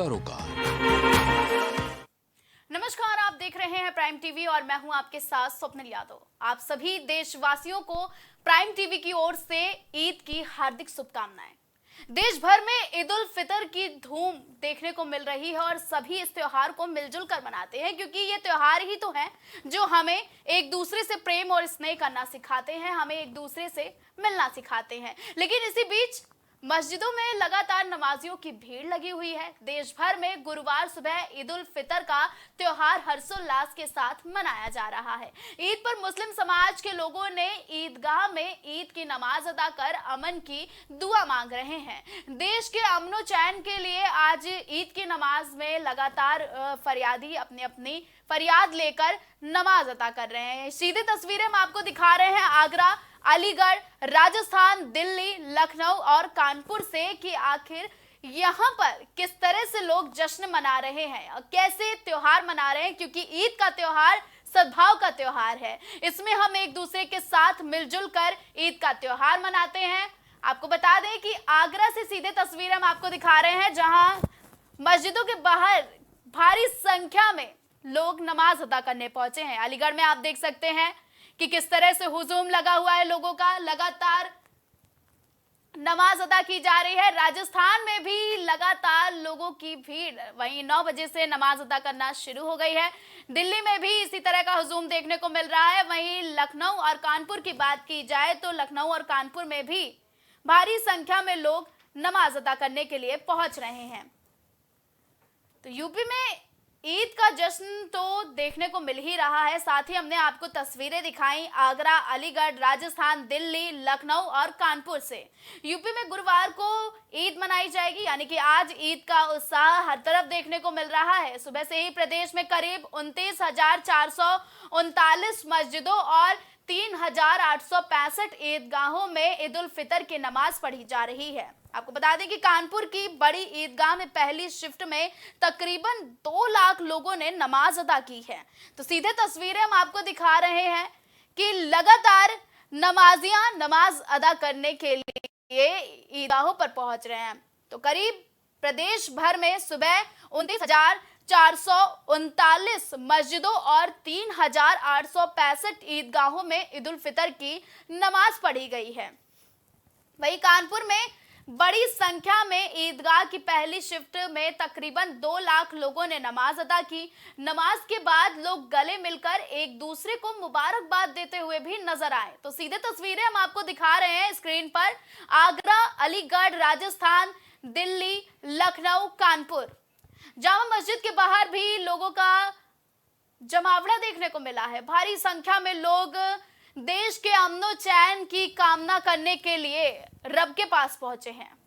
सरोकार। नमस्कार, आप देख रहे हैं प्राइम टीवी और मैं हूं आपके साथ स्वप्निल यादव। आप सभी देशवासियों को प्राइम टीवी की ओर से ईद की हार्दिक शुभकामनाएं। देश भर में ईद उल फितर की धूम देखने को मिल रही है और सभी इस त्योहार को मिलजुल कर मनाते हैं, क्योंकि ये त्योहार ही तो है जो हमें एक दूसरे से प्रेम और स्नेह करना सिखाते हैं, हमें एक दूसरे से मिलना सिखाते हैं। लेकिन इसी बीच मस्जिदों में लगातार नमाजियों की भीड़ लगी हुई है। देश भर में गुरुवार सुबह ईद उल फितर का त्योहार हर्षोल्लास के साथ मनाया जा रहा है। ईद पर मुस्लिम समाज के लोगों ने ईदगाह में ईद की नमाज अदा कर अमन की दुआ मांग रहे हैं। देश के अमनो चैन के लिए आज ईद की नमाज में लगातार फरियादी अपनी अपनी फरियाद लेकर नमाज अदा कर रहे हैं। सीधी तस्वीरें हम आपको दिखा रहे हैं आगरा, अलीगढ़, राजस्थान, दिल्ली, लखनऊ और कानपुर से कि आखिर यहाँ पर किस तरह से लोग जश्न मना रहे हैं और कैसे त्योहार मना रहे हैं, क्योंकि ईद का त्योहार सद्भाव का त्योहार है। इसमें हम एक दूसरे के साथ मिलजुल कर ईद का त्योहार मनाते हैं। आपको बता दें कि आगरा से सीधे तस्वीरें हम आपको दिखा रहे हैं, जहां मस्जिदों के बाहर भारी संख्या में लोग नमाज अदा करने पहुंचे हैं। अलीगढ़ में आप देख सकते हैं कि किस तरह से हुजूम लगा हुआ है लोगों का, लगातार नमाज अदा की जा रही है। राजस्थान में भी लगातार लोगों की भीड़ वहीं 9 बजे से नमाज अदा करना शुरू हो गई है। दिल्ली में भी इसी तरह का हुजूम देखने को मिल रहा है। वहीं लखनऊ और कानपुर की बात की जाए तो लखनऊ और कानपुर में भी भारी संख्या में लोग नमाज अदा करने के लिए पहुंच रहे हैं। तो यूपी में ईद का जश्न तो देखने को मिल ही रहा है, साथ ही हमने आपको तस्वीरें दिखाई आगरा, अलीगढ़, राजस्थान, दिल्ली, लखनऊ और कानपुर से। यूपी में गुरुवार को ईद मनाई जाएगी, यानी कि आज ईद का उत्साह हर तरफ देखने को मिल रहा है। सुबह से ही प्रदेश में करीब 29,439 मस्जिदों और 3,865 ईदगाहों में ईद उल फितर की नमाज पढ़ी जा रही है। आपको बता दें कि कानपुर की बड़ी ईदगाह में पहली शिफ्ट में तकरीबन 2 लाख लोगों ने नमाज अदा की है। तो सीधे तस्वीरें हम आपको दिखा रहे हैं कि लगातार नमाजियां नमाज अदा करने के लिए ईदगाहों पर पहुंच रहे हैं। तो करीब प्रदेश भर में सुबह 29,439 मस्जिदों और 3,865 ईदगाहों में ईद उल फितर की नमाज पढ़ी गई है। वहीं कानपुर में बड़ी संख्या में ईदगाह की पहली शिफ्ट में तकरीबन 2 लाख लोगों ने नमाज अदा की। नमाज के बाद लोग गले मिलकर एक दूसरे को मुबारकबाद देते हुए भी नजर आए। तो सीधे तस्वीरें हम आपको दिखा रहे हैं स्क्रीन पर आगरा, अलीगढ़, राजस्थान, दिल्ली, लखनऊ, कानपुर। जामा मस्जिद के बाहर भी लोगों का जमावड़ा देखने को मिला है। भारी संख्या में लोग देश के अमनो चैन की कामना करने के लिए रब के पास पहुंचे हैं।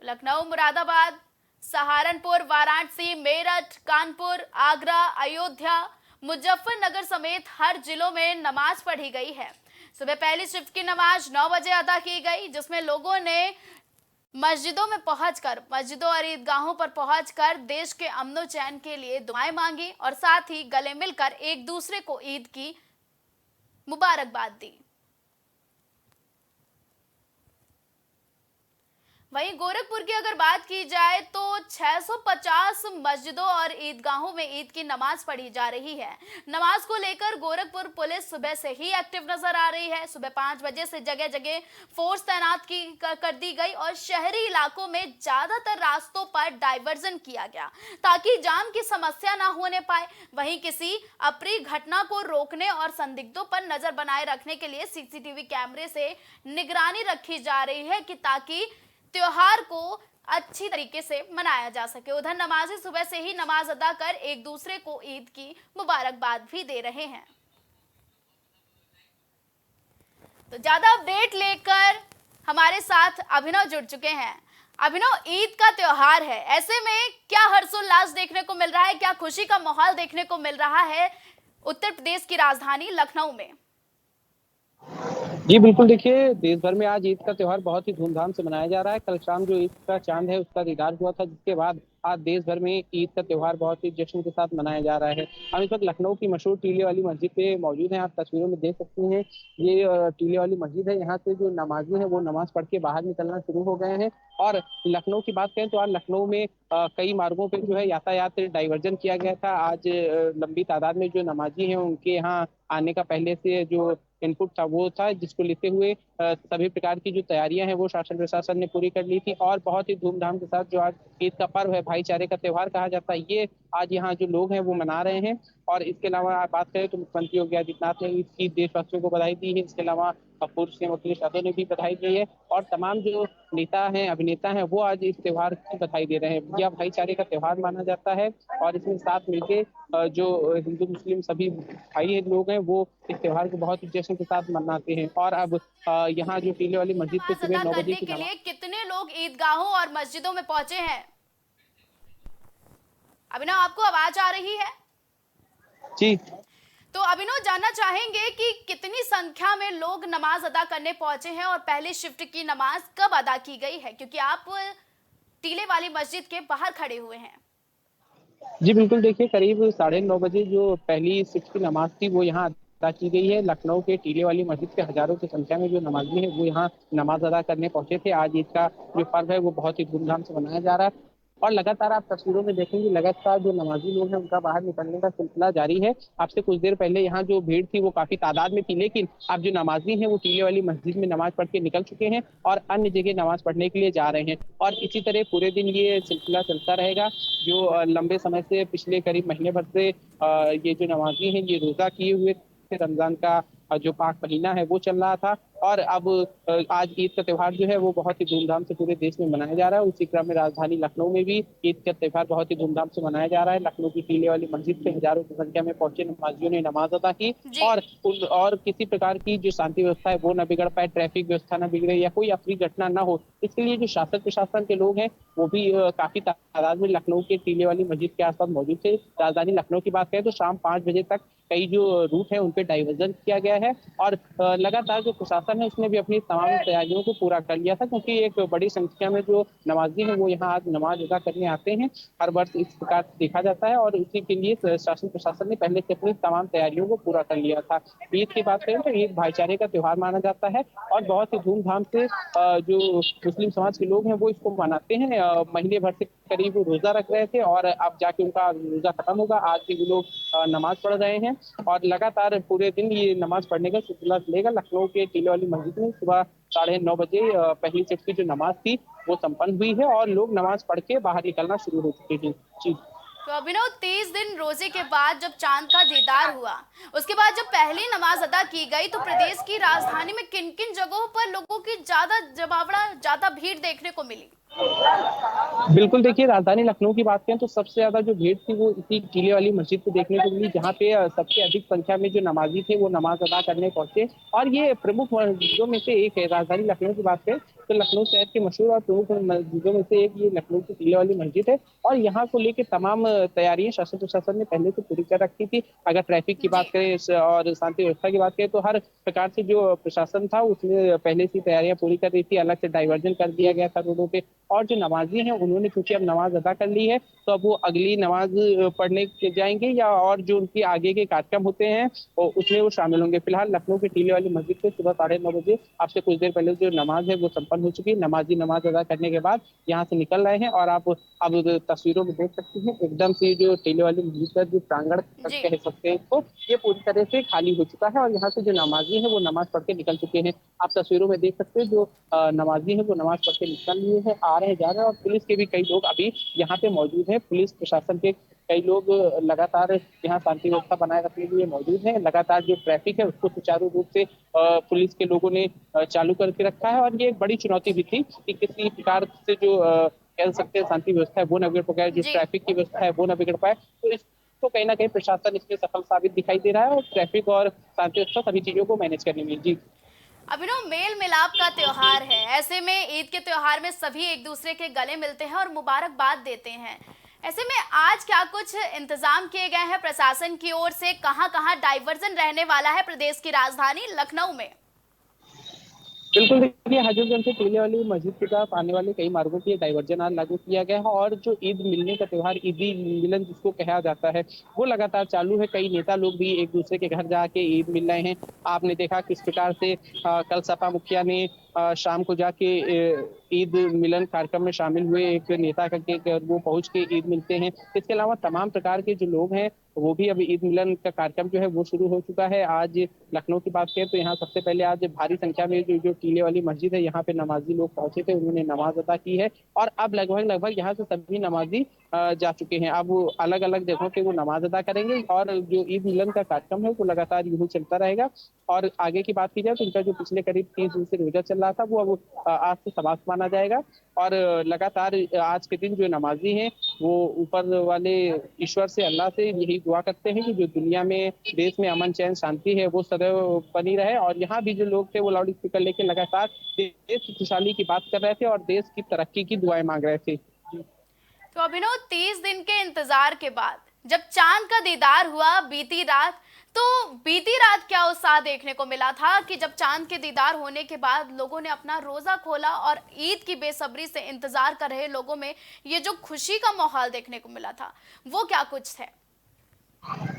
तो लखनऊ, मुरादाबाद, सहारनपुर, वाराणसी, मेरठ, कानपुर, आगरा, अयोध्या, मुजफ्फरनगर समेत हर जिलों में नमाज पढ़ी गई है। सुबह पहली शिफ्ट की नमाज 9 बजे अदा की गई, जिसमें लोगों ने मस्जिदों में पहुंचकर, मस्जिदों और ईदगाहों पर पहुंचकर देश के अमनो चैन के लिए दुआएं मांगी और साथ ही गले मिलकर एक दूसरे को ईद की मुबारकबाद दी। वहीं गोरखपुर की अगर बात की जाए तो 650 मस्जिदों और ईदगाहों में ईद की नमाज पढ़ी जा रही है। नमाज को लेकर गोरखपुर पुलिस सुबह से ही एक्टिव नजर आ रही है। सुबह 5 बजे से जगह जगह फोर्स तैनात कर दी गई और शहरी इलाकों में ज्यादातर रास्तों पर डायवर्जन किया गया ताकि जाम की समस्या ना होने पाए। वहीं किसी अप्रिय घटना को रोकने और संदिग्धों पर नजर बनाए रखने के लिए सीसीटीवी कैमरे से निगरानी रखी जा रही है कि ताकि त्योहार को अच्छी तरीके से मनाया जा सके। उधर नमाजी सुबह से ही नमाज अदा कर एक दूसरे को ईद की मुबारकबाद भी दे रहे हैं। तो ज्यादा अपडेट लेकर हमारे साथ अभिनव जुड़ चुके हैं। अभिनव, ईद का त्योहार है, ऐसे में क्या हर्षोल्लास देखने को मिल रहा है, क्या खुशी का माहौल देखने को मिल रहा है उत्तर प्रदेश की राजधानी लखनऊ में? जी, बिल्कुल देखिए, देश भर में आज ईद का त्योहार बहुत ही धूमधाम से मनाया जा रहा है। कल शाम जो ईद का चाँद है, उसका दीदार हुआ था, जिसके बाद आज देश भर में ईद का त्योहार बहुत ही जश्न के साथ मनाया जा रहा है। हम इस वक़्त लखनऊ की मशहूर टीले वाली मस्जिद पे मौजूद हैं, आप तस्वीरों में देख सकती हैं। ये टीले वाली मस्जिद है, यहाँ से जो नमाज़ी हैं, वो नमाज़ पढ़ के बाहर निकलना शुरू हो गए हैं और लखनऊ की बात करें तो आज लखनऊ में कई मार्गों पे जो है यातायात डाइवर्जन किया गया था। आज लंबी तादाद में जो नमाज़ी हैं, उनके यहाँ आने का पहले से जो इनपुट था वो था, जिसको लेते हुए सभी प्रकार की जो तैयारियां हैं वो शासन प्रशासन ने पूरी कर ली थी और बहुत ही धूमधाम के साथ जो आज ईद का पर्व है, भाईचारे का त्योहार कहा जाता है, ये आज यहाँ जो लोग हैं वो मना रहे हैं। और इसके अलावा आप बात करें तो मुख्यमंत्री योगी आदित्यनाथ ने ईद की देशवासियों को बधाई दी है। इसके अलावा पूर्व सीएम अखिलेश यादव ने भी बधाई दी है और तमाम जो नेता हैं, अभिनेता हैं, वो आज इस त्योहार की बधाई दे रहे हैं। यह भाईचारे का त्योहार माना जाता है और इसमें साथ मिलके जो हिंदू मुस्लिम सभी भाई लोग हैं वो इस त्योहार को बहुत ही जश्न के साथ मनाते हैं। और अब यहाँ जो टीले वाली मस्जिद पे नमाज सुबह अदा 9 बजे करने की के नमाज। लिए कितने लोग ईदगाहों और मस्जिदों में पहुंचे हैं? अभिनव, आपको आवाज आ रही है? जी। तो अभिनव, जानना चाहेंगे कि कितनी संख्या में लोग नमाज अदा करने पहुंचे हैं और पहली शिफ्ट की नमाज कब अदा की गई है, क्योंकि आप टीले वाली मस्जिद के बाहर खड़े हुए हैं। जी, बिल्कुल देखिए, करीब 9:30 बजे जो पहली शिफ्ट की नमाज थी वो यहाँ अदा की गई है। लखनऊ के टीले वाली मस्जिद पे हज़ारों की संख्या में जो नमाज़ी हैं वो यहाँ नमाज़ अदा करने पहुंचे थे। आज ईद का जो पर्व है वो बहुत ही धूमधाम से मनाया जा रहा है और लगातार आप तस्वीरों में देखेंगे, लगातार जो नमाज़ी लोग हैं उनका बाहर निकलने का सिलसिला जारी है। आपसे कुछ देर पहले यहाँ जो भीड़ थी वो काफ़ी तादाद में थी, लेकिन अब जो नमाज़ी हैं वो टीले वाली मस्जिद में नमाज़ पढ़ के निकल चुके हैं और अन्य जगह नमाज़ पढ़ने के लिए जा रहे हैं और इसी तरह पूरे दिन ये सिलसिला चलता रहेगा। जो लंबे समय से पिछले करीब महीने भर से ये जो नमाज़ी हैं ये रोज़ा किए हुए थे, रमज़ान का जो पाक महीना है वो चल रहा था और अब आज ईद का त्योहार जो है वो बहुत ही धूमधाम से पूरे देश में मनाया जा रहा है। उसी क्रम में राजधानी लखनऊ में भी ईद का त्योहार बहुत ही धूमधाम से मनाया जा रहा है। लखनऊ की टीले वाली मस्जिद पे हज़ारों की संख्या में पहुंचे नमाजियों ने नमाज अदा की जी। और किसी प्रकार की जो शांति व्यवस्था है वो ना बिगड़ पाए, ट्रैफिक व्यवस्था ना बिगड़े या कोई अप्रिय घटना ना हो, इसके लिए जो शासन प्रशासन के लोग हैं वो भी काफ़ी तादाद में लखनऊ के टीले वाली मस्जिद के आस-पास मौजूद थे। राजधानी लखनऊ की बात करें तो शाम 5 बजे तक कई जो रूट है उन पे डाइवर्जन किया गया है और लगातार जो प्रशासन है उसने भी अपनी तमाम तैयारियों को पूरा कर लिया था, क्योंकि एक बड़ी संख्या में जो नमाजी हैं वो यहाँ आज नमाज अदा करने आते हैं। हर वर्ष इस प्रकार से देखा जाता है और उसी के लिए शासन प्रशासन ने पहले से अपनी तमाम तैयारियों को पूरा कर लिया था। ईद की बात करें तो ईद भाईचारे का त्योहार माना जाता है और बहुत ही धूमधाम से जो मुस्लिम समाज के लोग हैं वो इसको मनाते हैं। महीने भर से करीब रोजा रख रहे थे और अब जाके उनका रोजा खत्म होगा। आज भी वो लोग नमाज पढ़ रहे हैं और लगातार पूरे दिन ये नमाज पढ़ने का सिलसिला चलेगा। लखनऊ के टीले वाली मस्जिद में सुबह 9:30 बजे पहली शिफ्ट की जो नमाज थी वो संपन्न हुई है और लोग नमाज पढ़ के बाहर निकलना शुरू हो चुके हैं। जी। तो अभिनव, 30 दिन रोजे के बाद जब चांद का दीदार हुआ, उसके बाद जब पहली नमाज अदा की गई, तो प्रदेश की राजधानी में किन किन जगहों पर लोगों की ज्यादा जमावड़ा, ज्यादा भीड़ देखने को मिली? बिल्कुल देखिए, राजधानी लखनऊ की बात करें तो सबसे ज़्यादा जो भीड़ थी वो इसी टीले वाली मस्जिद पे देखने को मिली, जहाँ जी। पे सबसे अधिक संख्या में जो नमाज़ी थे वो नमाज़ अदा करने पहुंचे और ये प्रमुख मस्जिदों में से एक है। राजधानी लखनऊ की बात करें तो लखनऊ शहर की मशहूर और प्रमुख मस्जिदों में से एक ये लखनऊ की टीले वाली मस्जिद है और यहाँ को लेके तमाम तैयारियां शासन प्रशासन ने पहले से पूरी कर रखी थी। अगर ट्रैफिक की जी। बात करें और शांति व्यवस्था की बात करें तो हर प्रकार से जो प्रशासन था उसने पहले से तैयारियां पूरी कर दी थी। अलग से डाइवर्जन कर दिया गया था रोडों पे और जो नमाजी हैं उन्होंने क्योंकि अब नमाज अदा कर ली है तो अब वो अगली नमाज पढ़ने के जाएंगे या और जो उनके आगे के कार्यक्रम होते हैं उसमें वो शामिल होंगे। फिलहाल लखनऊ के टीले वाली मस्जिद से सुबह 9:30 बजे आपसे कुछ देर पहले जो नमाज है वो संपन्न हो चुकी है। नमाजी नमाज अदा करने के बाद यहाँ से निकल रहे हैं और आप अब तस्वीरों में देख सकते हैं एकदम से जो टीले वाली मस्जिद का जो प्रांगण जी। कह सकते हैं इसको, ये पूरी तरह से खाली हो चुका है और यहाँ से जो नमाजी है वो नमाज पढ़ के निकल चुके हैं। आप तस्वीरों में देख सकते हैं जो नमाजी है वो नमाज पढ़ के निकल लिए हैं, आ रहे हैं, जा रहे हैं और पुलिस के भी कई लोग अभी यहाँ पे मौजूद हैं। पुलिस प्रशासन के कई लोग लगातार यहाँ शांति व्यवस्था बनाए रखने के लिए मौजूद हैं। लगातार जो ट्रैफिक है उसको सुचारू रूप से पुलिस के लोगों ने चालू करके रखा है और ये एक बड़ी चुनौती भी थी कि किसी प्रकार से जो कह सकते हैं शांति व्यवस्था है वो न बिगड़ पाए, जो जी। ट्रैफिक की व्यवस्था है वो न बिगड़ पाए। तो इस तो कहीं ना कहीं प्रशासन इसमें सफल साबित दिखाई दे रहा है और ट्रैफिक और शांति व्यवस्था सभी चीजों को मैनेज करने में। जी। अभिनव, मेल मिलाप का त्योहार है, ऐसे में ईद के त्योहार में सभी एक दूसरे के गले मिलते हैं और मुबारकबाद देते हैं। ऐसे में आज क्या कुछ इंतजाम किए गए हैं प्रशासन की ओर से? कहां-कहां डाइवर्जन रहने वाला है प्रदेश की राजधानी लखनऊ में? बिल्कुल, देखिए हजरतगंज से टीले वाली मस्जिद की तरफ आने वाले कई मार्गों पे डाइवर्जन आज लागू किया गया है और जो ईद मिलने का त्योहार ईदी मिलन जिसको कहा जाता है, वो लगातार चालू है। कई नेता लोग भी एक दूसरे के घर जाके ईद मिल रहे हैं। आपने देखा किस प्रकार से कल सपा मुखिया ने शाम को जाके ईद मिलन कार्यक्रम में शामिल हुए। एक नेता का वो पहुंच के ईद मिलते हैं। इसके अलावा तमाम प्रकार के जो लोग हैं वो भी अभी ईद मिलन का कार्यक्रम जो है वो शुरू हो चुका है। आज लखनऊ की बात करें तो यहाँ सबसे पहले आज भारी संख्या में जो टीले वाली मस्जिद है यहाँ पे नमाजी लोग पहुंचे थे, उन्होंने नमाज अदा की है और अब लगभग लगभग यहाँ से सभी नमाजी जा चुके हैं। अब अलग अलग जगहों पे वो नमाज अदा करेंगे और जो ईद मिलन का कार्यक्रम है वो लगातार यूं ही चलता रहेगा। और आगे की बात की जाए तो इनका जो पिछले करीब 30 दिन से रोजा चल रहा था वो अब आज से समाप्त माना जाएगा और लगातार आज के दिन जो नमाजी हैं वो ऊपर वाले ईश्वर से, अल्लाह से यही दुआ करते हैं कि जो दुनिया में देश में अमन चैन शांति है वो सदैव बनी रहे। और यहाँ भी जो लोग थे वो लाउड स्पीकर लेके लगातार देश की खुशहाली की बात कर रहे थे और देश की तरक्की की दुआएं मांग रहे थे। तो अभिनव, 30 दिन के इंतजार के बाद जब चांद का दीदार हुआ बीती रात, तो बीती रात क्या उत्साह देखने को मिला था कि जब चांद के दीदार होने के बाद लोगों ने अपना रोजा खोला और ईद की बेसब्री से इंतजार कर रहे लोगों में ये जो खुशी का माहौल देखने को मिला था, वो क्या कुछ है?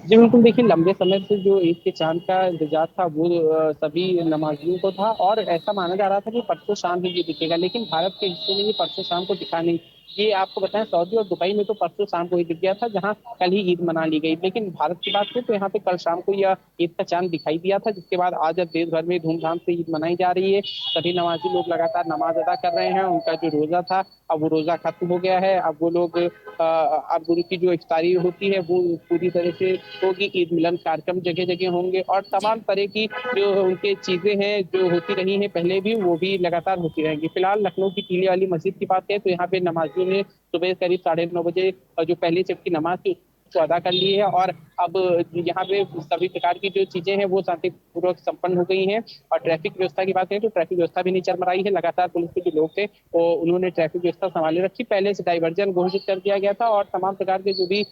जी बिल्कुल, देखिए लंबे समय से जो ईद के चाँद का इंतज़ार था वो सभी नमाज़ियों को था और ऐसा माना जा रहा था कि परसों शाम ही ये दिखेगा, लेकिन भारत के हिस्से में ये परसों शाम को दिखा नहीं। ये आपको बताएँ, सऊदी और दुबई में तो परसों शाम को ही दिख गया था, जहाँ कल ही ईद मना ली गई। लेकिन भारत की बात करें तो यहाँ पे कल शाम को यह ईद का चाँद दिखाई दिया था, जिसके बाद आज अब देश भर में धूमधाम से ईद मनाई जा रही है। सभी नमाज़ी लोग लगातार नमाज़ अदा कर रहे हैं। उनका जो रोज़ा था, अब वो रोज़ा खत्म हो गया है। अब वो लोग अब उनकी जो इफ्तारी होती है वो पूरी तरह से होगी। ईद मिलन कार्यक्रम जगह-जगह होंगे और जी। तमाम तरह की जो उनके चीज़ें हैं, जो होती रही हैं पहले भी, वो भी लगातार होती रहेंगी। फिलहाल लखनऊ की टीले वाली मस्जिद की बात करें तो यहाँ पे नमाज़ियों ने सुबह करीब 9:30 बजे जो पहली शिफ्ट की नमाज़ थी उसको अदा कर ली है और अब यहाँ पे सभी प्रकार की जो चीज़ें हैं वो शांतिपूर्वक संपन्न हो गई हैं। और ट्रैफिक व्यवस्था की बात करें तो ट्रैफिक व्यवस्था भी नहीं चरमराई है। लगातार पुलिस के जो लोग थे वो उन्होंने ट्रैफिक व्यवस्था संभाले रखी। पहले से डाइवर्जन घोषित कर दिया गया था और तमाम प्रकार के जो भी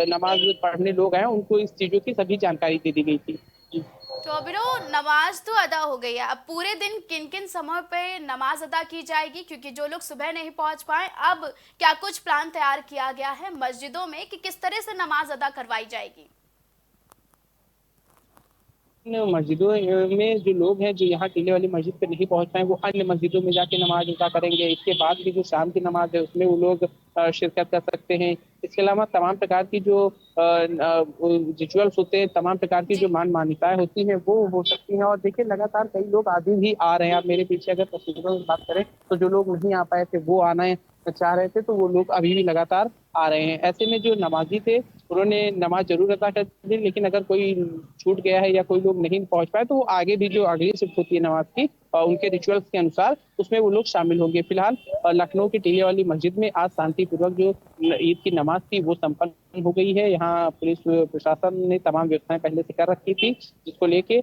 नमाज पढ़ने लोग हैं उनको इस चीज़ों की सभी जानकारी दे दी गई थी। जी। तो अभिनव, नमाज तो अदा हो गई है, अब पूरे दिन किन किन समय पे नमाज अदा की जाएगी? क्योंकि जो लोग सुबह नहीं पहुंच पाए, अब क्या कुछ प्लान तैयार किया गया है मस्जिदों में कि किस तरह से नमाज अदा करवाई जाएगी? इन मस्जिदों में जो लोग हैं जो यहाँ टीले वाली मस्जिद पे नहीं पहुंच पाए वो अन्य मस्जिदों में जाके नमाज अदा करेंगे। इसके बाद भी जो शाम की नमाज है उसमें वो लोग शिरकत कर सकते हैं। इसके अलावा तमाम प्रकार की जो रिचुअल्स होते हैं, तमाम प्रकार की जो जी। मान्यताएं होती हैं वो हो सकती हैं। और देखिए लगातार कई लोग आगे भी आ रहे हैं। आप मेरे पीछे अगर तस्वीरों की बात करें तो जो लोग नहीं आ पाए थे वो आना चाह रहे थे, तो वो लोग अभी भी लगातार आ रहे हैं। ऐसे में जो नमाजी थे उन्होंने नमाज जरूर अदा कर दी, लेकिन अगर कोई छूट गया है या कोई लोग नहीं पहुंच पाए तो वो आगे भी जो अगली शिफ्ट होती है नमाज की उनके रिचुअल्स के अनुसार उसमें वो लोग शामिल होंगे। फिलहाल लखनऊ की टीले वाली मस्जिद में आज शांतिपूर्वक जो ईद की नमाज थी वो संपन्न हो गई है। यहाँ पुलिस प्रशासन ने तमाम व्यवस्थाएं पहले से कर रखी थी, जिसको लेके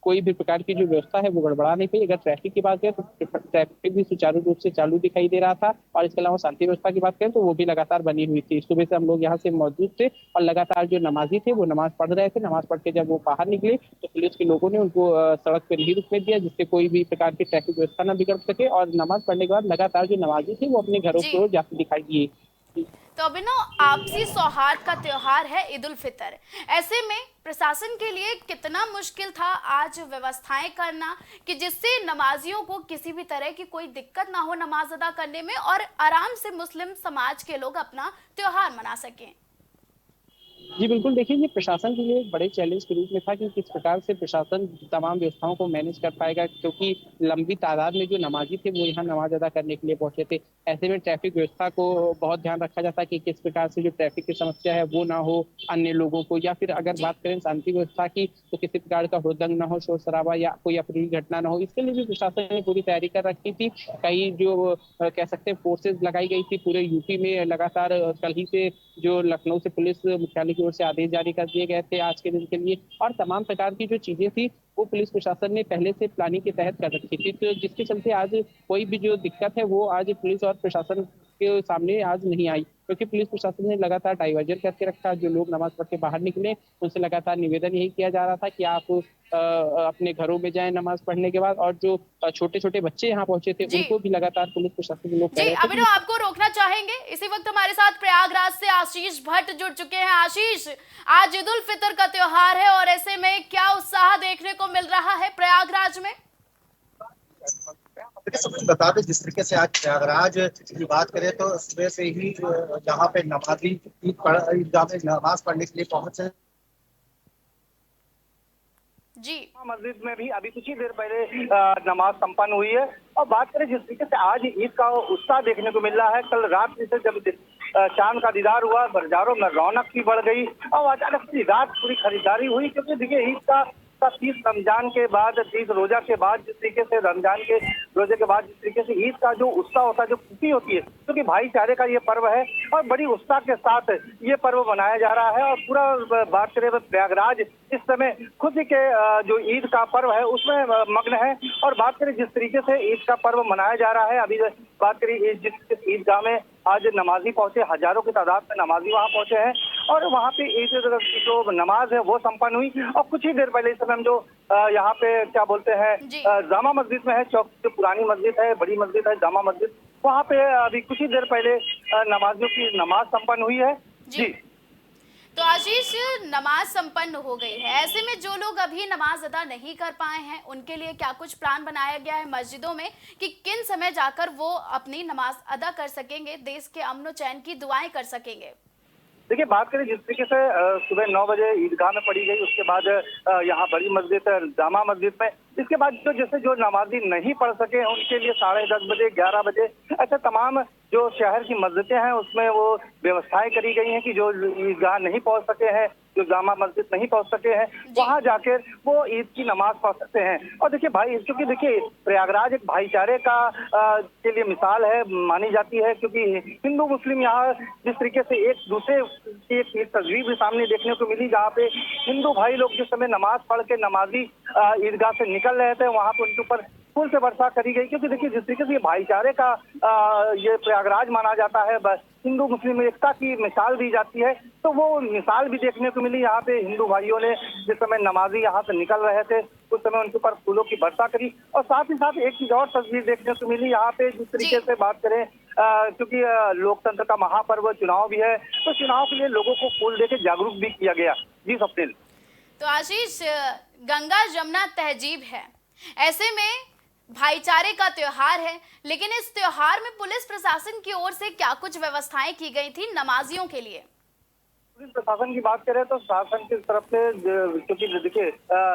कोई भी प्रकार की जो व्यवस्था है वो गड़बड़ा नहीं पाई। अगर ट्रैफिक की बात करें तो ट्रैफिक भी सुचारू रूप से चालू दिखाई दे रहा था और इसके अलावा शांति व्यवस्था की बात करें तो वो भी लगातार बनी हुई थी। सुबह से हम लोग यहाँ से मौजूद थे और लगातार जो नमाजी थे वो नमाज पढ़ रहे थे। नमाज पढ़ के जब वो बाहर निकले तो पुलिस के लोगों ने उनको सड़क पर नहीं रुकने दिया, जिससे कोई भी प्रकार की ट्रैफिक व्यवस्था न बिगड़ सके। और नमाज पढ़ने के बाद लगातार जो नमाजी थे वो अपने घरों जी। की ओर जाते दिखाई दिए। तो अभिनव, आपसी सौहार्द का त्योहार है ईद उल फितर। ऐसे में प्रशासन के लिए कितना मुश्किल था आज व्यवस्थाएं करना कि जिससे नमाजियों को किसी भी तरह की कोई दिक्कत ना हो नमाज अदा करने में और आराम से मुस्लिम समाज के लोग अपना त्योहार मना सकें? जी बिल्कुल, देखिए ये प्रशासन के लिए एक बड़े चैलेंज के रूप में था कि किस प्रकार से प्रशासन तमाम व्यवस्थाओं को मैनेज कर पाएगा, क्योंकि लंबी तादाद में जो नमाज़ी थे वो यहाँ नमाज़ अदा करने के लिए पहुंचे थे। ऐसे में ट्रैफिक व्यवस्था को बहुत ध्यान रखा जाता कि किस प्रकार से जो ट्रैफिक की समस्या है वो ना हो अन्य लोगों को, या फिर अगर जी। बात करें शांति व्यवस्था की तो किसी प्रकार का हुड़दंग ना हो, शोर-शराबा या कोई अप्रिय घटना ना हो। इसके लिए भी प्रशासन ने पूरी तैयारी कर रखी थी। कई जो कह सकते हैं फोर्सेज़ लगाई गई थी पूरे यूपी में। लगातार कल ही से जो लखनऊ से पुलिस मुख्यालय की ओर से आदेश जारी कर दिए गए थे आज के दिन के लिए, और तमाम प्रकार की जो चीजें थी वो पुलिस प्रशासन ने पहले से प्लानिंग के तहत कर रखी थी, तो जिसके चलते आज कोई भी जो दिक्कत है वो आज पुलिस और प्रशासन के सामने आज नहीं आई। क्योंकि पुलिस प्रशासन ने लगातार डाइवर्जन करके रखा। जो लोग नमाज पढ़ के बाहर निकले, उनसे लगातार निवेदन यही किया जा रहा था कि आप अपने घरों में जाएं नमाज पढ़ने के बाद। और जो छोटे छोटे बच्चे यहाँ पहुंचे थे, जी उनको भी लगातार पुलिस प्रशासन के लोग कह जी, रहे थे अभिनव कि आपको रोकना चाहेंगे। इसी वक्त हमारे साथ प्रयागराज से आशीष भट्ट जुड़ चुके हैं। आशीष, आज ईद उल फितर का त्योहार है और ऐसे में क्या उत्साह देखने को मिल रहा है प्रयागराज में? देखिए, सब कुछ बता दें, जिस तरीके से आज प्रयागराज की बात करें तो सुबह से ही यहाँ पे नमाजी ईदगाह में नमाज पढ़ने के लिए पहुंचे। जी मस्जिद में भी अभी कुछ ही देर पहले नमाज संपन्न हुई है। और बात करें जिस तरीके से आज ईद का उत्साह देखने को मिल रहा है, कल रात से जब चांद का दीदार हुआ, बाजारों में रौनक भी बढ़ गई और अचानक से रात पूरी खरीदारी हुई। क्योंकि देखिए, ईद का 30 रमजान के बाद, 30 रोजा के बाद, जिस तरीके से रमजान के रोजे के बाद जिस तरीके से ईद का जो उत्साह होता है, जो खुशी होती है, क्योंकि भाईचारे का ये पर्व है और बड़ी उत्साह के साथ ये पर्व मनाया जा रहा है। और पूरा बात करें प्रयागराज इस समय खुशी के जो ईद का पर्व है उसमें मग्न है। और बात करें जिस तरीके से ईद का पर्व मनाया जा रहा है, अभी बात करें जिस ईदगाह में आज नमाजी पहुंचे, हजारों की तादाद में नमाजी वहां पहुंचे हैं और वहां पे ईद की जो नमाज है वो संपन्न हुई। और कुछ ही देर पहले इस समय हम जो यहाँ पे क्या बोलते हैं जामा मस्जिद में है, चौक जो पुरानी मस्जिद है, बड़ी मस्जिद है जामा मस्जिद, वहाँ पे अभी कुछ ही देर पहले नमाजियों की नमाज संपन्न हुई है। जी तो आशीष, नमाज संपन्न हो गई है, ऐसे में जो लोग अभी नमाज अदा नहीं कर पाए हैं उनके लिए क्या कुछ प्लान बनाया गया है मस्जिदों में कि किन समय जाकर वो अपनी नमाज अदा कर सकेंगे, देश के अमन और चैन की दुआएं कर सकेंगे? देखिए, बात करें जिस तरीके से सुबह 9 बजे ईदगाह में पढ़ी गई, उसके बाद यहाँ बड़ी मस्जिद जामा मस्जिद में, इसके बाद जो नमाजी नहीं पढ़ सके उनके लिए 10:30 बजे, 11 बजे ऐसे तमाम जो शहर की मस्जिदें हैं उसमें वो व्यवस्थाएं करी गई हैं कि जो ईदगाह नहीं पहुंच सके हैं, जो जामा मस्जिद नहीं पहुंच सके हैं, वहां जाकर वो ईद की नमाज पढ़ सकते हैं। और देखिए भाई, क्योंकि देखिए प्रयागराज एक भाईचारे का के लिए मिसाल है, मानी जाती है। क्योंकि हिंदू मुस्लिम यहाँ जिस तरीके से एक दूसरे की एक तस्वीर भी सामने देखने को मिली, जहाँ पे हिंदू भाई लोग जिस समय नमाज पढ़ के नमाजी ईदगाह से निकल रहे थे, वहां पर उनके ऊपर फूल से वर्षा करी गई। क्योंकि देखिए, जिस तरीके से ये भाईचारे का ये प्रयागराज माना जाता है, हिंदू मुस्लिम एकता की मिसाल दी जाती है, तो वो मिसाल भी देखने को मिली। यहाँ पे हिंदू भाइयों ने जिस समय नमाजी यहाँ से निकल रहे थे उस समय उनके ऊपर फूलों की वर्षा करी। और साथ ही साथ एक चीज और तस्वीर देखने को मिली यहाँ पे, जिस तरीके से बात करें क्योंकि लोकतंत्र का महापर्व चुनाव भी है, तो चुनाव के लिए लोगों को फूल देकर जागरूक भी किया गया। जी स्वप्निल। तो आशीष, गंगा जमुना तहजीब है, ऐसे में भाईचारे का त्योहार है, लेकिन इस त्योहार में पुलिस प्रशासन की ओर से क्या कुछ व्यवस्थाएं की गई थी नमाजियों के लिए? पुलिस प्रशासन की बात करें तो शासन की तरफ से, क्योंकि देखिए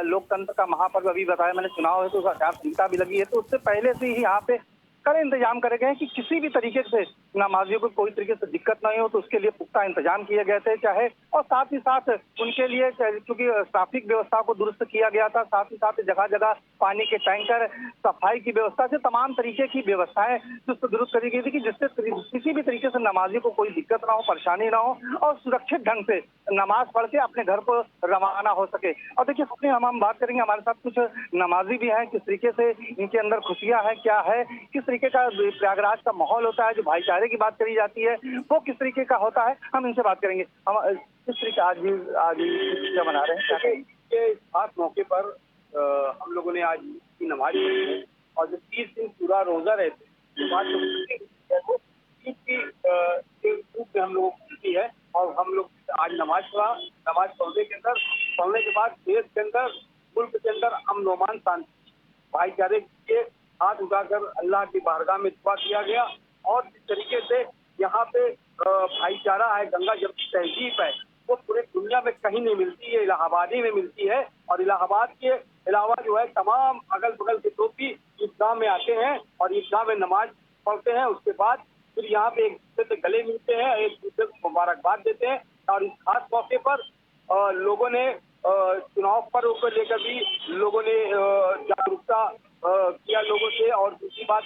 लोकतंत्र का महापर्व अभी बताया मैंने, चुनाव है तो आचार संहिता भी लगी है, तो उससे पहले से ही यहाँ पे कड़े इंतजाम करे गए हैं कि किसी भी तरीके से नमाजियों को कोई तरीके से दिक्कत नहीं हो, तो उसके लिए पुख्ता इंतजाम किए गए थे। चाहे और साथ ही साथ उनके लिए क्योंकि ट्रैफिक व्यवस्था को दुरुस्त किया गया था, साथ ही साथ जगह जगह पानी के टैंकर, सफाई की व्यवस्था से तमाम तरीके की व्यवस्थाएं दुरुस्त करी गई थी कि जिससे किसी भी तरीके से नमाजी को कोई दिक्कत ना हो, परेशानी ना हो और सुरक्षित ढंग से नमाज पढ़ के अपने घर को रवाना हो सके। और देखिए अपने हम बात करेंगे, हमारे साथ कुछ नमाजी भी हैं, किस तरीके से इनके अंदर खुशियां हैं, क्या है, किस तरीके का प्रयागराज का माहौल होता है, जो भाईचारे की बात करी जाती है वो किस तरीके का होता है, हम इनसे बात करेंगे। हम किस तरीके आज खुशियां मना रहे हैं, के खास मौके पर हम लोगों ने आज की नमाज पढ़ी है और जो 30 दिन पूरा रोजा रहते हैं ईद की रूप में हम लोगों को खुशी है। और हम लोग आज नमाज पढ़ा, नमाज पढ़ने के बाद देश के अंदर, मुल्क के अंदर अमन ओमान, शांति, भाईचारे के हाथ उठाकर अल्लाह की बारगाह में दुआ किया गया। और जिस तरीके से यहाँ पे भाईचारा है, गंगा जमुनी तहजीब है, वो पूरी दुनिया में कहीं नहीं मिलती है, इलाहाबाद ही में मिलती है। और इलाहाबाद के अलावा जो है तमाम अगल बगल के लोग भी ईदगाह में आते हैं और ईदगाह में नमाज पढ़ते हैं। उसके बाद फिर यहाँ पे एक दूसरे से गले मिलते हैं, एक दूसरे को मुबारकबाद देते हैं। और इस खास मौके पर लोगों ने चुनाव पर्व को लेकर भी लोगों ने जागरूकता किया लोगों से। और दूसरी बात,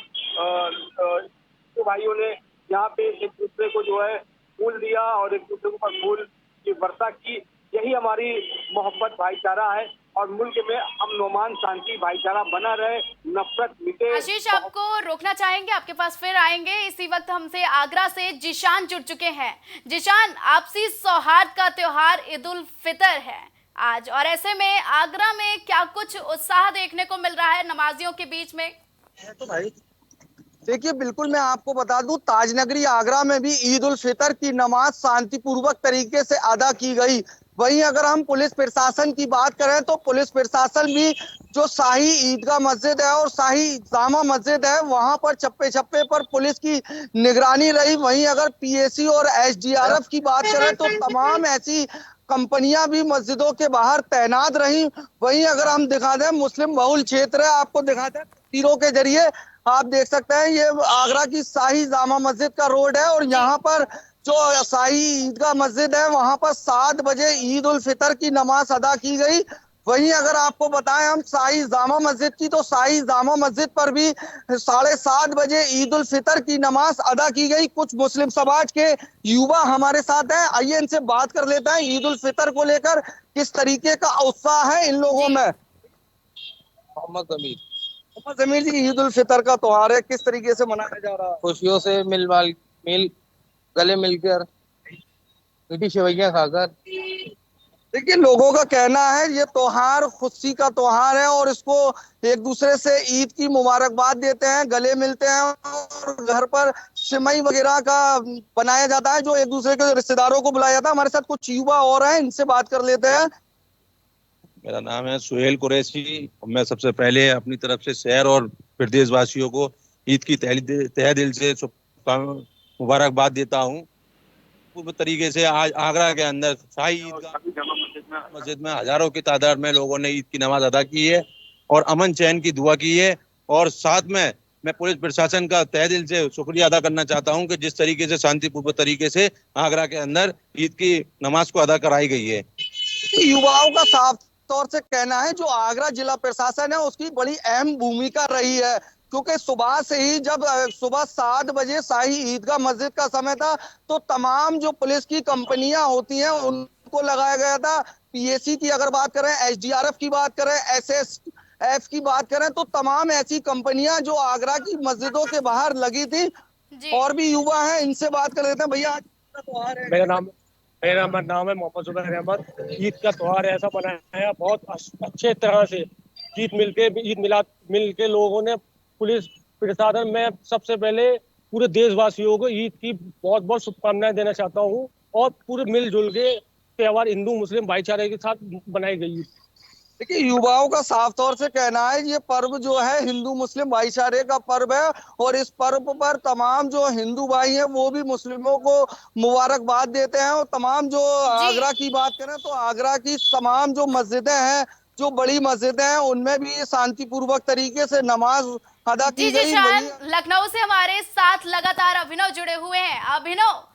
तो भाइयों ने यहाँ पे एक दूसरे को जो है फूल दिया और एक दूसरे के ऊपर फूल की वर्षा की। यही हमारी मोहब्बत भाईचारा है। और मुल्क में अमन ओमान, शांति, भाईचारा बना रहे, नफरत मिटे। आशीष, आपको रोकना चाहेंगे, आपके पास फिर आएंगे। इसी वक्त हमसे आगरा से जिशान जुड़ चुके हैं। जिशान, आपसी सौहार्द का त्योहार ईद उल फितर है आज, और ऐसे में आगरा में क्या कुछ उत्साह देखने को मिल रहा है नमाजियों के बीच में? तो भाई देखिए, बिल्कुल मैं आपको बता दूं, ताजनगरी आगरा में भी ईद उल फितर की नमाज शांतिपूर्वक तरीके से अदा की गई। वहीं अगर हम पुलिस प्रशासन की बात करें तो पुलिस प्रशासन भी जो शाही ईदगाह मस्जिद है और शाही जामा मस्जिद है, वहां पर चप्पे चप्पे पर पुलिस की निगरानी रही। वहीं अगर पीएसी और एसडीआरएफ की बात करें तो तमाम ऐसी कंपनियां भी मस्जिदों के बाहर तैनात रही। वहीं अगर हम दिखा दें, मुस्लिम बहुल क्षेत्र है, आपको दिखाते हैं तस्वीरों के जरिए। आप देख सकते हैं ये आगरा की शाही जामा मस्जिद का रोड है और यहाँ पर जो शाही ईदगाह मस्जिद है वहां पर 7 बजे ईद उल फितर की नमाज अदा की गई। वहीं अगर आपको बताएं हम शाही जामा मस्जिद की, तो शाही जामा मस्जिद पर भी 7:30 बजे ईद उल फितर की नमाज अदा की गई। कुछ मुस्लिम समाज के युवा हमारे साथ हैं, आइए इनसे बात कर लेते हैं ईद उल फितर को लेकर किस तरीके का उत्साह है इन लोगों में। मोहम्मद जमीर, जमीर जी, ईद उल फितर का त्योहार है, किस तरीके से मनाया जा रहा है? खुशियों से मिल गले मिलकर, मीठी सेवइयां खाकर। देखिए, लोगों का कहना है ये त्योहार खुशी का त्योहार है और इसको एक दूसरे से ईद की मुबारकबाद देते हैं, गले मिलते हैं और घर पर सिमई वगैरह का बनाया जाता है, जो एक दूसरे के रिश्तेदारों को बुलाया जाता है। हमारे साथ कुछ युवा और हैं, इनसे बात कर लेते हैं। मेरा नाम है सुहेल कुरैशी। मैं सबसे पहले अपनी तरफ से शहर और प्रदेश वासियों को ईद की तहे दिल से मुबारकबाद देता हूँ। पूर्ण तरीके से आज आगरा के अंदर शाही ईदगाह मस्जिद में हजारों की तादाद में लोगों ने ईद की नमाज अदा की है और अमन चैन की दुआ की है। और साथ में मैं पुलिस प्रशासन का तहे दिल से शुक्रिया अदा करना चाहता हूं कि जिस तरीके से शांतिपूर्वक तरीके से आगरा के अंदर ईद की नमाज को अदा कराई गई है। युवाओं का साफ तौर से कहना है जो आगरा जिला प्रशासन है उसकी बड़ी अहम भूमिका रही है, क्योंकि सुबह से ही जब सुबह 7 बजे शाही ईदगाह मस्जिद का समय था तो तमाम जो पुलिस की कंपनियां होती हैं उनको लगाया गया था। पीएसी की अगर बात करें, एसडीआरएफ की बात करें, एसएसएफ की बात करें, तो तमाम ऐसी कंपनियां जो आगरा की मस्जिदों के बाहर लगी थी। और भी युवा हैं, इनसे बात कर लेते हैं। भैया, आज त्योहार है। मेरा नाम है मोहम्मद जुबैर अहमद। ईद का त्योहार ऐसा मनाया बहुत अच्छे तरह से। ईद मिल के लोगों ने, पुलिस प्रशासन में सबसे पहले पूरे देशवासियों को ईद की बहुत बहुत शुभकामनाएं देना चाहता हूं और पूरे मिलजुल के त्योहार हिंदू मुस्लिम भाईचारे के साथ बनाई गई। देखिए, युवाओं का साफ तौर से कहना है ये पर्व जो है हिंदू मुस्लिम भाईचारे का पर्व है और इस पर्व पर तमाम जो हिंदू भाई हैं वो भी मुस्लिमों को मुबारकबाद देते हैं। और तमाम जो आगरा की बात करें तो आगरा की तमाम जो मस्जिदें हैं, जो बड़ी मस्जिदें हैं, उनमें भी शांतिपूर्वक तरीके से नमाज अदा की गई। लखनऊ से हमारे साथ लगातार अभिनव जुड़े हुए हैं। अभिनव,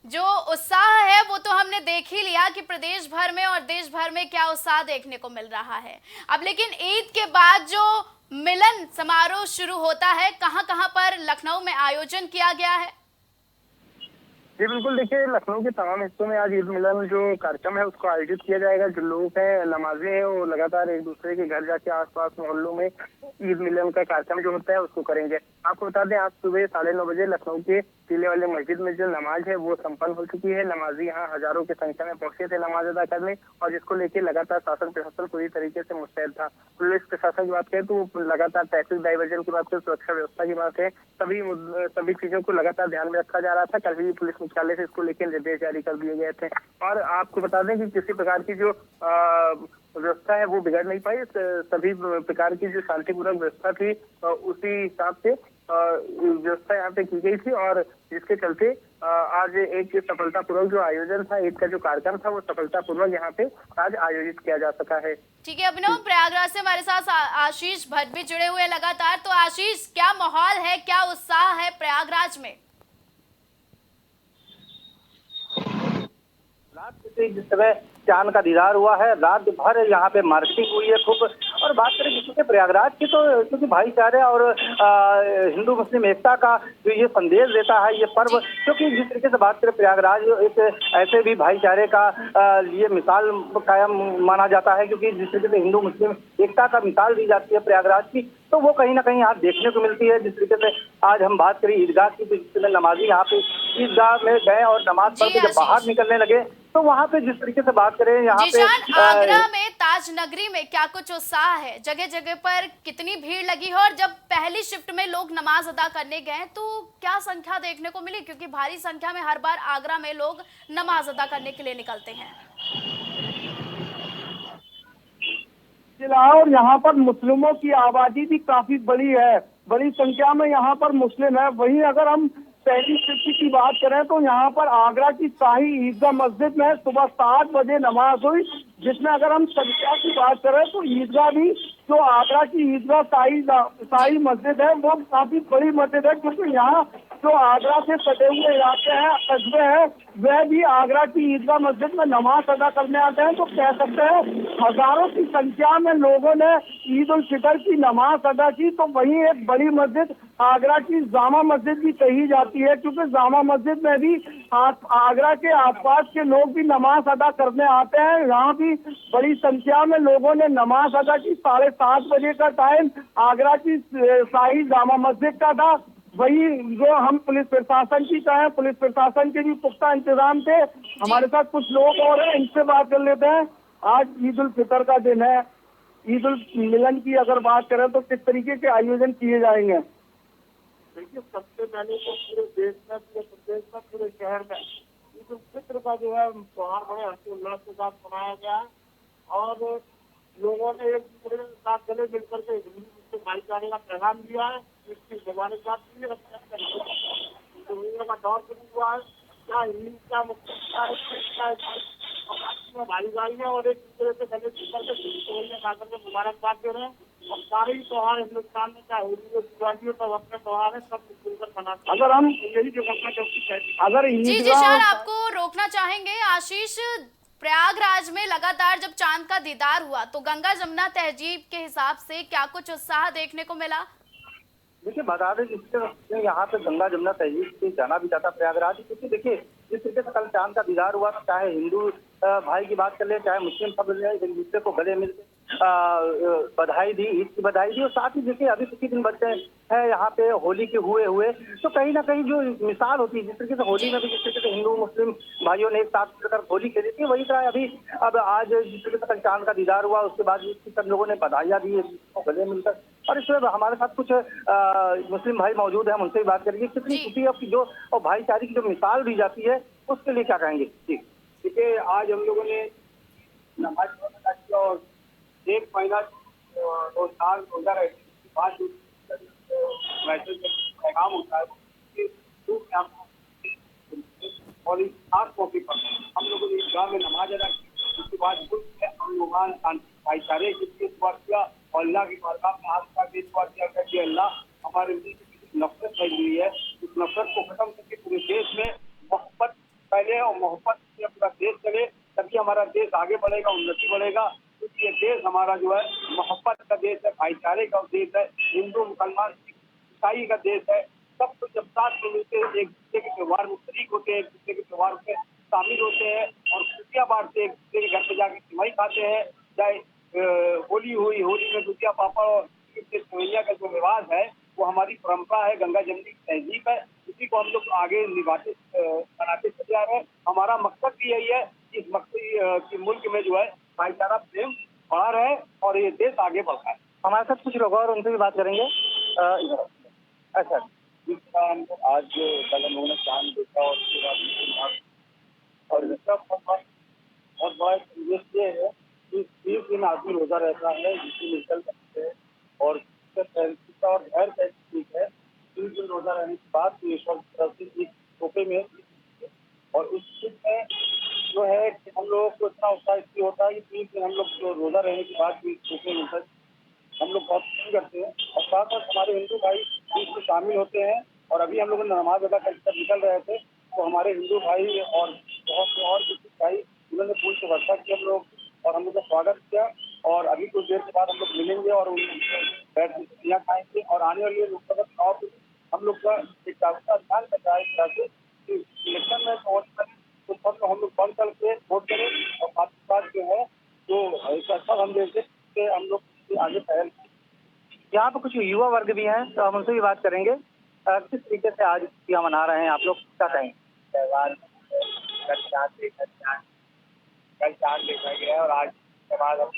जो उत्साह है वो तो हमने देख ही लिया कि प्रदेश भर में और देश भर में क्या उत्साह देखने को मिल रहा है। अब लेकिन ईद के बाद जो मिलन समारोह शुरू होता है, कहां-कहां पर लखनऊ में आयोजन किया गया है? जी बिल्कुल, देखिए लखनऊ के तमाम हिस्सों में आज ईद मिलन जो कार्यक्रम है उसको आयोजित किया जाएगा। जो लोग हैं, नमाजी हैं, वो लगातार एक दूसरे के घर जाके आसपास मोहल्लों में ईद मिलन का कार्यक्रम जो होता है उसको करेंगे। आपको बता दें, आज सुबह 9:30 बजे लखनऊ के टीले वाले मस्जिद में जो नमाज है वो संपन्न हो चुकी है। नमाजी यहाँ हजारों की संख्या में पहुंचे थे नमाज अदा करने और जिसको लेकर लगातार शासन प्रशासन पूरी तरीके से मुस्तैद था। पुलिस प्रशासन की बात करें तो लगातार ट्रैफिक डाइवर्जन की बात करें, सुरक्षा व्यवस्था की बात है, सभी चीजों को लगातार ध्यान में रखा जा रहा था। कल भी पुलिस मुख्यालय से इसको लेकर निर्देश जारी कर दिए गए थे। और आपको बता दें कि किसी प्रकार की जो व्यवस्था है वो बिगड़ नहीं पाई। सभी प्रकार की जो शांतिपूर्वक व्यवस्था थी उसी हिसाब से व्यवस्था यहाँ पे की गई थी और जिसके चलते आज एक सफलतापूर्वक जो आयोजन था, ईद का जो कार्यक्रम था वो सफलतापूर्वक यहाँ पे आज आयोजित किया जा सका है। ठीक है अभिनव, प्रयागराज से हमारे साथ आशीष भट्ट भी जुड़े हुए लगातार। तो आशीष, क्या माहौल है, क्या उत्साह है प्रयागराज में? रात से जिस तरह चांद का दीदार हुआ है, रात भर यहाँ पे मार्केटिंग हुई है खूब और बात करें विश्व के प्रयागराज की, तो क्योंकि भाईचारे और हिंदू मुस्लिम एकता का जो ये संदेश देता है ये पर्व, क्योंकि जिस तरीके से बात करें प्रयागराज एक ऐसे भी भाईचारे का लिए मिसाल कायम माना जाता है, क्योंकि जिस तरीके से हिंदू मुस्लिम एकता का मिसाल दी जाती है प्रयागराज की, तो वो कहीं ना कहीं यहाँ देखने को मिलती है। जिस तरीके से आज हम बात करें ईदगाह की, तो जिसमें नमाजी यहाँ पे ईदगाह में गए और नमाज पढ़ के जब बाहर निकलने लगे, तो वहाँ पे जिस तरीके से बात करें यहाँ पे आगरा में ताज नगरी में क्या कुछ उत्साह है, जगह जगह पर कितनी भीड़ लगी है, और जब पहली शिफ्ट में लोग नमाज अदा करने गए तो क्या संख्या देखने को मिली, क्योंकि भारी संख्या में हर बार आगरा में लोग नमाज अदा करने के लिए निकलते हैं। और यहाँ पर मुस्लिमों की आबादी भी काफी बड़ी है, बड़ी संख्या में यहाँ पर मुस्लिम है। वहीं अगर हम पहली शिफ्ट की बात करें तो यहाँ पर आगरा की शाही ईदगाह मस्जिद में सुबह 7 बजे नमाज हुई, जिसमें अगर हम संख्या की बात करें तो ईदगाह भी जो आगरा की ईदगाह शाही मस्जिद है वो काफी बड़ी मस्जिद है, क्योंकि यहाँ जो आगरा से सटे हुए इलाके हैं, कस्बे हैं, वह भी आगरा की ईदगाह मस्जिद में नमाज अदा करने आते हैं। तो कह सकते हैं हजारों की संख्या में लोगों ने ईद उल फितर की नमाज अदा की। तो वहीं एक बड़ी मस्जिद आगरा की जामा मस्जिद भी कही जाती है, क्योंकि जामा मस्जिद में भी आगरा के आसपास के लोग भी नमाज अदा करने आते हैं। यहाँ भी बड़ी संख्या में लोगों ने नमाज अदा की। 7:30 बजे का टाइम आगरा की शाही जामा मस्जिद का था। वही जो हम पुलिस प्रशासन की कहें, पुलिस प्रशासन के भी पुख्ता इंतजाम थे। हमारे साथ कुछ लोग और हैं, इनसे बात कर लेते हैं। आज ईद उल फितर का दिन है, ईद उल मिलन की अगर बात करें तो किस तरीके के आयोजन किए जाएंगे? देखिए, सबसे पहले तो पूरे देश में, पूरे प्रदेश में, पूरे शहर में ईद उल फितर का जो है त्योहार बड़े हर्षोल्लास के साथ मनाया गया है और लोगों ने एक दूसरे के साथ गले मिलकर के हिंदू मुस्लिम भाईचारे का पैगाम दिया है। इसकी जमाने का दौर शुरू हुआ है, क्या हिंदू क्या मुस्लिम भाईचारी है और एक दूसरे से गले मिलकर के मुबारकबाद दे रहे हैं। और सारे ही त्योहार हिंदुस्तान में, चाहे होली हो, दिवाली हो, सब अपने त्योहार है, सब मिलकर मनाते हैं। अगर हम यही जो अपना अगर जी सर, आपको रोकना चाहेंगे आशीष, प्रयागराज में लगातार जब चांद का दीदार हुआ तो गंगा जमुना तहजीब के हिसाब से क्या कुछ उत्साह देखने को मिला? देखिए, बता दें जिससे यहाँ पे गंगा जमुना तहजीब से जाना भी जाता प्रयागराज, क्योंकि देखिए जिस तरीके से कल चांद का दीदार हुआ, चाहे हिंदू भाई की बात कर ले, चाहे मुस्लिम, सब एक दूसरे को गले मिलते बधाई दी, ईद की बधाई दी। और साथ ही देखिए अभी कुछ ही दिन बचे हैं यहाँ पे होली के हुए, तो कहीं ना कहीं जो मिसाल होती है, जिस तरीके से होली में भी जिस तरीके से हिंदू मुस्लिम भाइयों ने एक साथ मिलकर होली खेली थी, वही तरह अभी अब आज जिस तरीके से कल चांद का दीदार हुआ, उसके बाद सब लोगों ने बधाइयाँ दी गले मिलकर। और इसमें हमारे साथ कुछ मुस्लिम भाई मौजूद है, हम उनसे भी बात करेंगे। कितनी खुशी की जो और भाईचारे की जो मिसाल दी जाती है उसके लिए क्या कहेंगे? जी देखिए, आज हम लोगों ने नमाज अदा किया और एक महीना और साल रोजा रहे बाद मैसेज पैगाम होता है और इस खास मौके पर हम लोगों ने ईदगाह में नमाज अदा की। उसके बाद हम लोग शांति भाईचारे के लिए दुआ किया और अल्लाह की बारगाह में हाथ उठा के दुआ किया कि अल्लाह हमारे नफरत फैली हुई है, उस नफरत को खत्म करके पूरे देश में मोहब्बत फैले और मोहब्बत से पूरा देश चले, तभी हमारा देश आगे बढ़ेगा, उन्नति बढ़ेगा। क्योंकि ये देश हमारा जो है मोहब्बत का देश है, भाईचारे का देश है, हिंदू मुसलमान ईसाई का देश है। सब कुछ जब साथ में मिलते हैं, एक दूसरे के त्योहार में शरीक होते हैं, एक दूसरे के त्योहार में शामिल होते हैं और खुशियाँ बांटते हैं, एक दूसरे के घर पे जाके सिवाई खाते हैं। चाहे होली हुई, होली में दुधिया पापड़ और सेवैया का जो रिवाज है वो हमारी परंपरा है, गंगा जमुनी की तहजीब है, इसी को हम लोग आगे निभाते बनाते चले आ रहे हैं। हमारा मकसद भी यही है कि इस मकसद की मुल्क में जो है भाईचारा प्रेम बढ़ा रहे और ये देश आगे बढ़ा है। हमारे साथ कुछ लोग और उनसे भी बात करेंगे। अच्छा, जिस तरह हम लोग आज कल हम लोगों ने चांद देखा और उसके बाद और इसका बहुत बड़ा संदेश ये है कि 30 दिन आदमी रोजा रहता है, जिससे निकल सकते हैं और और घर ठीक है। 30 दिन रोजा रहने के बाद ईश्वर की तरफ से एक तोहफे में और उस चीज में जो है कि हम लोगों को इतना उत्साह इसलिए होता है कि 30 दिन हम लोग जो रोजा रहने के बाद भी तोहफे मिलता है, हम लोग बहुत खुशी करते हैं और साथ साथ हमारे हिंदू भाई इसमें शामिल होते हैं। और अभी हम लोग नमाज अदा कर निकल रहे थे तो हमारे हिंदू भाई और बहुत से और भाई उन्होंने फूल से वर्षा की हम लोग और हम लोग का स्वागत किया और अभी कुछ देर के बाद हम लोग मिलेंगे और उनसे बैठ के छुट्टियाँ खाएंगे और आने वाली लोकसभा चुनाव में हम लोग का एक जागरूकता अभियान चल रहा है इस तरह से कि इलेक्शन में तो सब हम लोग बढ़ चढ़ के वोट करें और साथ ही साथ जो है जो एक अच्छा संदेश दे कि हम लोग आगे पहल। यहाँ पर कुछ युवा वर्ग भी हैं, तो हम उनसे भी बात करेंगे। किस तरीके से आज छुट्टियाँ मना रहे हैं आप लोग, क्या कहेंगे? त्यौहार कल चांद देखा गया और आज के बाद हम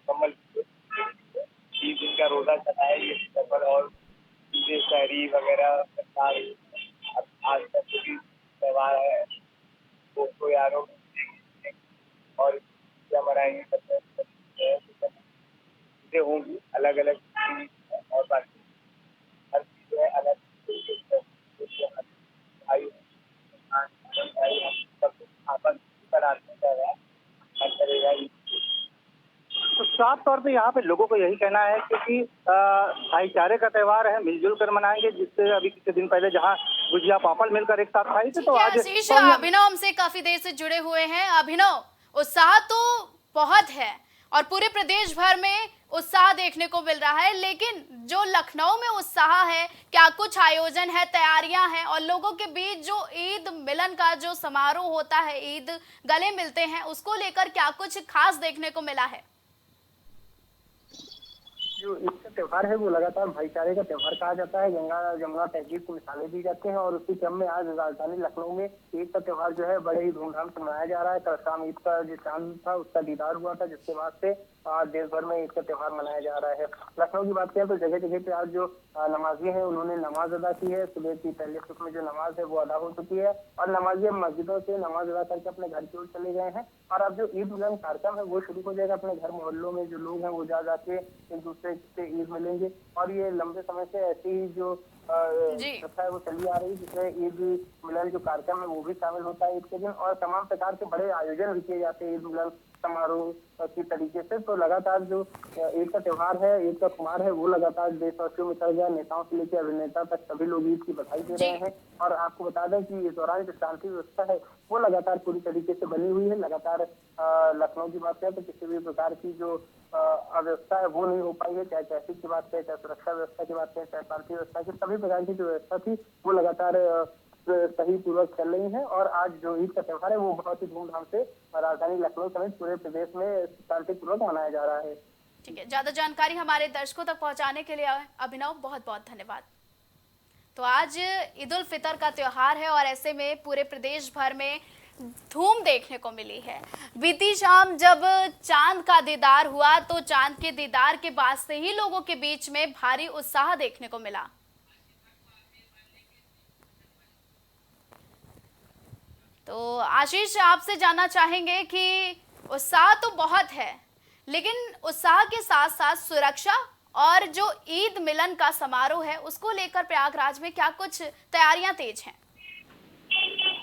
कम्बल 20 दिन का रोजा चला है ये सफर और चीजें शहरी वगैरह सरकार आज तक भी त्यौहार है तो यारों और क्या मनाएंगे चीजें होंगी अलग अलग और बाकी हर चीज है अलग आपस करेगा। तो साफ तौर पे यहाँ पे लोगों को यही कहना है क्योंकि भाईचारे का त्योहार है, मिलजुल कर मनाएंगे। जिससे अभी कुछ दिन पहले जहाँ गुजिया पापड़ मिलकर एक साथ खाई थी, तो आज आशीष, अभिनव हमसे काफी देर से जुड़े हुए हैं। अभिनव, उत्साह तो बहुत है और पूरे प्रदेश भर में उत्साह देखने को मिल रहा है, लेकिन जो लखनऊ में उत्साह है, क्या कुछ आयोजन है, तैयारियां हैं और लोगों के बीच जो ईद मिलन का जो समारोह होता है, ईद गले मिलते हैं, उसको लेकर क्या कुछ खास देखने को मिला है? जो इसका त्योहार है वो लगातार भाईचारे का त्योहार कहा जाता है। गंगा जमुना तहजीब को मिसालें दी जाती हैं और उसी क्रम में आज राजधानी लखनऊ में ईद का त्योहार जो है बड़े ही धूमधाम से मनाया जा रहा है। कल शाम ईद का जो चांद था उसका दीदार हुआ था, जिसके बाद से आज देश भर में ईद का त्योहार मनाया जा रहा है। लखनऊ की बात करें तो जगह जगह पे आज जो नमाजी हैं उन्होंने नमाज अदा की है। सुबह की पहले सुख में जो नमाज है वो अदा हो चुकी है और नमाजी मस्जिदों से नमाज अदा करके अपने घर की ओर चले गए हैं। और अब जो ईद मिलन कार्यक्रम है वो शुरू हो जाएगा। अपने घर मोहल्लों में जो लोग हैं वो जा जाके एक दूसरे से ईद मिलेंगे और ये लंबे समय से ऐसी ही जो प्रथा है वो चली आ रही है, जिसमें ईद मिलन जो कार्यक्रम है वो भी शामिल होता है ईद के दिन और तमाम प्रकार के बड़े आयोजन भी किए जाते हैं ईद मिलन समारोह की तरीके से। तो लगातार जो ईद का त्योहार है, ईद का खुमार है, वो लगातार देशवासियों में चल गया। नेताओं से लेकर अभिनेता तक सभी लोग ईद की बधाई दे रहे हैं। और आपको बता दें कि इस दौरान जो शांति व्यवस्था है वो लगातार पूरी तरीके से बनी हुई है। लगातार लखनऊ की बात करें तो किसी भी प्रकार की जो अव्यवस्था है वो नहीं हो पाई है, चाहे ट्रैफिक की बात करें, चाहे सुरक्षा व्यवस्था की बात करें, चाहे शांति व्यवस्था की, सभी प्रकार की जो व्यवस्था थी वो लगातार सही पूर्वक चल रही है। और आज जो ईद का त्योहार है वो बहुत ही धूमधाम से राजधानी लखनऊ समेत पूरे प्रदेश में शांतिपूर्वक मनाया जा रहा है। ठीक है, ज्यादा जानकारी हमारे दर्शकों तक पहुंचाने के लिए अभिनव बहुत बहुत धन्यवाद। तो आज ईद उल फितर का त्योहार है और ऐसे में पूरे प्रदेश भर में धूम देखने को मिली है। बीती शाम जब चांद का दीदार हुआ तो चांद के दीदार के बाद से ही लोगों के बीच में भारी उत्साह देखने को मिला। तो आशीष, आपसे जानना चाहेंगे कि उत्साह तो बहुत है, लेकिन उत्साह के साथ साथ सुरक्षा और जो ईद मिलन का समारोह है उसको लेकर प्रयागराज में क्या कुछ तैयारियां तेज हैं?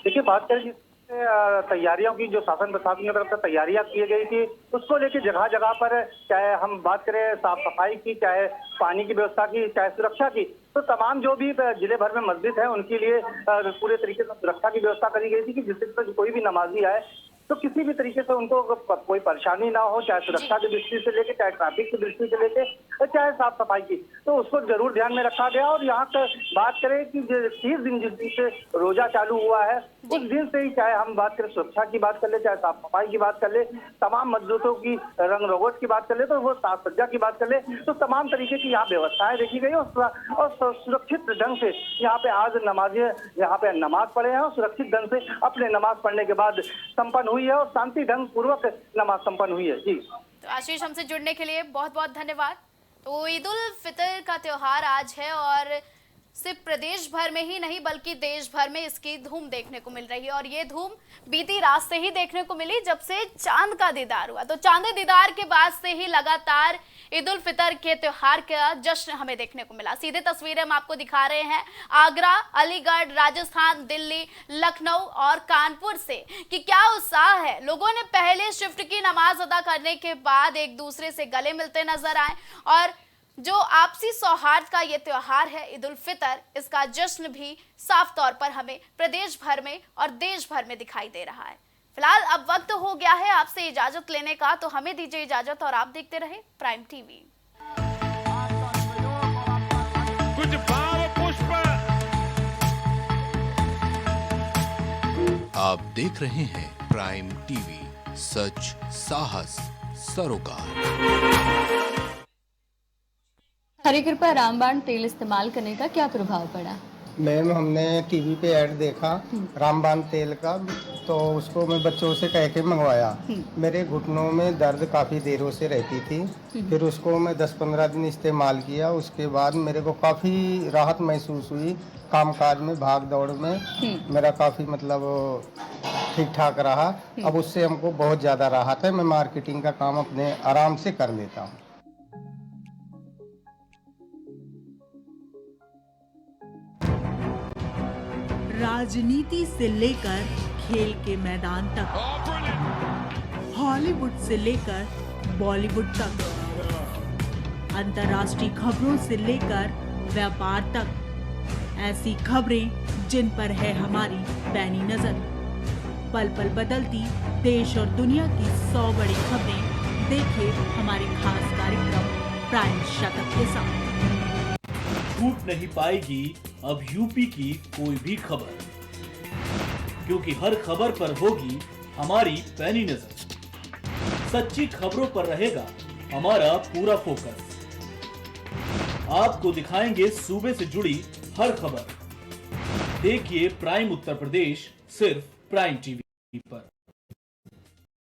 देखिए, बात करें तैयारियों की, जो शासन प्रशासन की तरफ से तैयारियां की गई थी उसको लेकर जगह जगह पर, चाहे हम बात करें साफ सफाई की, चाहे पानी की व्यवस्था की, चाहे सुरक्षा की, तो तमाम जो भी जिले भर में मस्जिद है उनके लिए पूरे तरीके से सुरक्षा की व्यवस्था करी गई थी कि जिससे कोई भी नमाजी आए तो किसी भी तरीके से उनको कोई परेशानी ना हो, चाहे सुरक्षा की दृष्टि से लेके, चाहे ट्रैफिक की दृष्टि से लेके, चाहे साफ सफाई की, तो उसको जरूर ध्यान में रखा गया। और यहाँ तक बात करें कि 30 दिन जिस दिन से रोजा चालू हुआ है उस दिन से ही, चाहे हम बात करें सुरक्षा की बात कर ले, चाहे साफ सफाई की बात कर ले, तमाम मस्जिदों की रंग रोगट की बात कर ले, तो वो साज सज्जा की बात कर ले, तो तमाम तरीके की यहाँ व्यवस्थाएं देखी गई और सुरक्षित ढंग से यहाँ पे आज नमाजी यहाँ पे नमाज पढ़े हैं और सुरक्षित ढंग से अपने नमाज पढ़ने के बाद संपन्न हुई है और शांति ढंग पूर्वक नमाज संपन्न हुई है। जी, तो आशीष, हमसे जुड़ने के लिए बहुत बहुत धन्यवाद। तो ईद उल फितर का त्योहार आज है और सिर्फ प्रदेश भर में ही नहीं बल्कि देश भर में इसकी धूम देखने को मिल रही है और ये धूम बीती रात से ही देखने को मिली जब से चांद का दीदार हुआ। तो चांद दीदार के बाद से ही लगातार ईद उल फितर के त्योहार का जश्न हमें देखने को मिला। सीधे तस्वीरें हम आपको दिखा रहे हैं आगरा, अलीगढ़, राजस्थान, दिल्ली, लखनऊ और कानपुर से कि क्या उत्साह है। लोगों ने पहले शिफ्ट की नमाज अदा करने के बाद एक दूसरे से गले मिलते नजर आए और जो आपसी सौहार्द का ये त्योहार है ईद उल फितर, इसका जश्न भी साफ तौर पर हमें प्रदेश भर में और देश भर में दिखाई दे रहा है। फिलहाल अब वक्त हो गया है आपसे इजाजत लेने का, तो हमें दीजिए इजाजत और आप देखते रहे प्राइम टीवी। कुछ भाव पुष्प। आप देख रहे हैं प्राइम टीवी, सच साहस सरोकार। हरी कृपा रामबाण तेल इस्तेमाल करने का क्या प्रभाव पड़ा? मैम हमने टीवी पे ऐड देखा रामबाण तेल का, तो उसको मैं बच्चों से कह के मंगवाया। मेरे घुटनों में दर्द काफ़ी देरों से रहती थी, फिर उसको मैं 10-15 दिन इस्तेमाल किया। उसके बाद मेरे को काफ़ी राहत महसूस हुई। कामकाज में, भाग दौड़ में मेरा काफ़ी मतलब ठीक ठाक रहा। अब उससे हमको बहुत ज़्यादा राहत है। मैं मार्केटिंग का काम अपने आराम से कर लेता हूँ। राजनीति से लेकर खेल के मैदान तक, हॉलीवुड से लेकर बॉलीवुड तक, अंतर्राष्ट्रीय खबरों से लेकर व्यापार तक, ऐसी खबरें जिन पर है हमारी पैनी नजर। पल पल बदलती देश और दुनिया की 100 बड़ी खबरें देखे हमारे खास कार्यक्रम प्राइम शतक के साथ। छूट नहीं पाएगी अब यूपी की कोई भी खबर, क्योंकि हर खबर पर होगी हमारी पैनी नजर। सच्ची खबरों पर रहेगा हमारा पूरा फोकस। आपको दिखाएंगे सूबे से जुड़ी हर खबर। देखिए प्राइम उत्तर प्रदेश सिर्फ प्राइम टीवी पर।